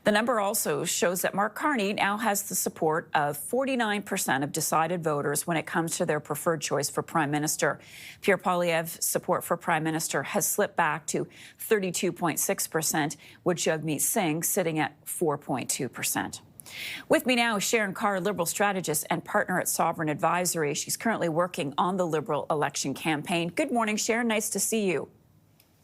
The number also shows that Mark Carney now has the support of 49% of decided voters when it comes to their preferred choice for Prime Minister. Pierre Poilievre's support for Prime Minister has slipped back to 32.6%, with Jagmeet Singh sitting at 4.2%. With me now is Sharon Kaur, Liberal strategist and partner at Sovereign Advisory. She's currently working on the Liberal election campaign. Good morning, Sharon. Nice to see you.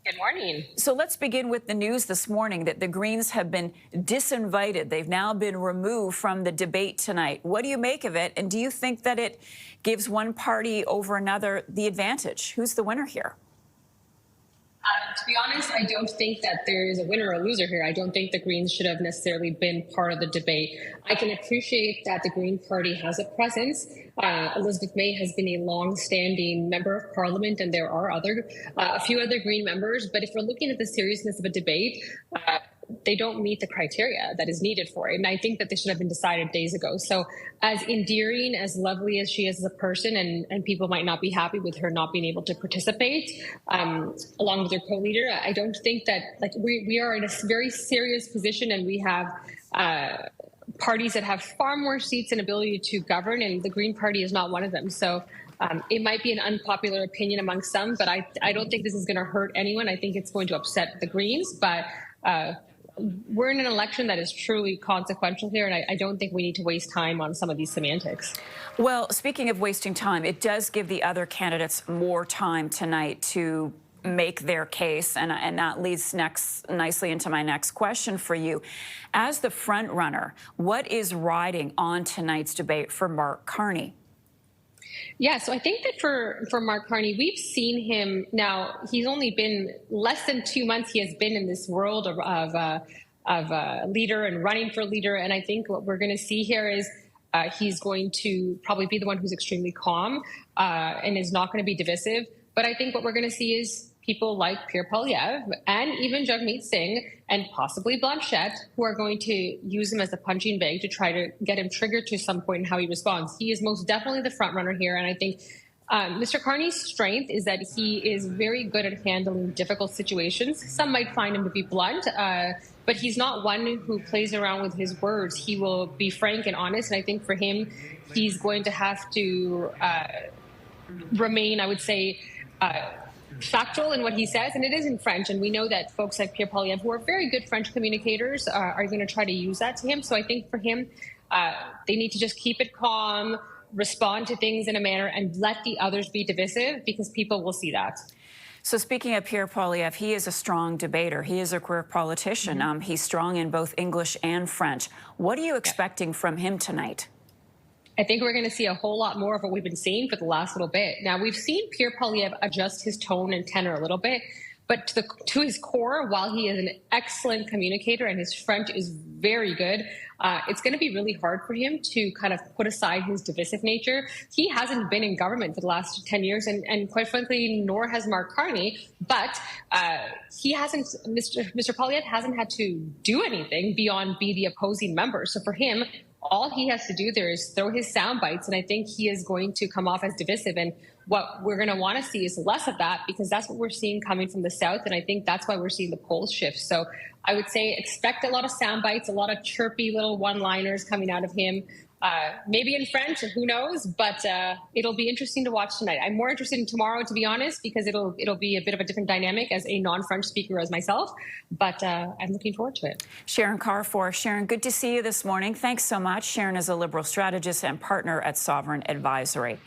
Good morning. So let's begin with the news this morning that the Greens have been disinvited. They've now been removed from the debate tonight. What do you make of it? And do you think that it gives one party over another the advantage? Who's the winner here? To be honest, I don't think that there is a winner or loser here. I don't think the Greens should have necessarily been part of the debate. I can appreciate that the Green Party has a presence. Elizabeth May has been a long-standing member of Parliament, and there are a few other Green members. But if we're looking at the seriousness of a debate, they don't meet the criteria that is needed for it. And I think that this should have been decided days ago. So as endearing, as lovely as she is as a person, and people might not be happy with her not being able to participate, along with her co-leader, I don't think that, like, we are in a very serious position, and we have parties that have far more seats and ability to govern, and the Green Party is not one of them. So it might be an unpopular opinion among some, but I don't think this is going to hurt anyone. I think it's going to upset the Greens, but we're in an election that is truly consequential here, and I don't think we need to waste time on some of these semantics. Well, speaking of wasting time, it does give the other candidates more time tonight to make their case, and that leads nicely into my next question for you. As the front runner, what is riding on tonight's debate for Mark Carney? Yeah, so I think that for Mark Carney, we've seen him now. He's only been less than 2 months. He has been in this world of leader and running for leader. And I think what we're going to see here is he's going to probably be the one who's extremely calm and is not going to be divisive. But I think what we're going to see is people like Pierre Poilievre and even Jagmeet Singh and possibly Blanchette, who are going to use him as a punching bag to try to get him triggered to some point in how he responds. He is most definitely the front runner here. And I think Mr. Carney's strength is that he is very good at handling difficult situations. Some might find him to be blunt, but he's not one who plays around with his words. He will be frank and honest. And I think for him, he's going to have to remain, I would say, factual in what he says, and it is in French, and we know that folks like Pierre Poilievre, who are very good French communicators, are going to try to use that to him. So I think for him, they need to just keep it calm, respond to things in a manner, and let the others be divisive, because people will see that. So speaking of Pierre Poilievre, he is a strong debater. He is a career politician. Mm-hmm. He's strong in both English and French. What are you expecting from him tonight? I think we're going to see a whole lot more of what we've been seeing for the last little bit. Now, we've seen Pierre Poilievre adjust his tone and tenor a little bit, but to his core, while he is an excellent communicator and his French is very good, it's going to be really hard for him to kind of put aside his divisive nature. He hasn't been in government for the last 10 years, and quite frankly, nor has Mark Carney, but Mr. Poilievre hasn't had to do anything beyond be the opposing member. So for him, all he has to do there is throw his sound bites, and I think he is going to come off as divisive. And what we're going to want to see is less of that, because that's what we're seeing coming from the South, and I think that's why we're seeing the polls shift. So I would say expect a lot of sound bites, a lot of chirpy little one-liners coming out of him, maybe in French, who knows, but it'll be interesting to watch tonight. I'm more interested in tomorrow, to be honest, because it'll be a bit of a different dynamic as a non-French speaker as myself, but I'm looking forward to it. Sharon Kaur for Sharon, good to see you this morning. Thanks so much. Sharon is a Liberal strategist and partner at Sovereign Advisory.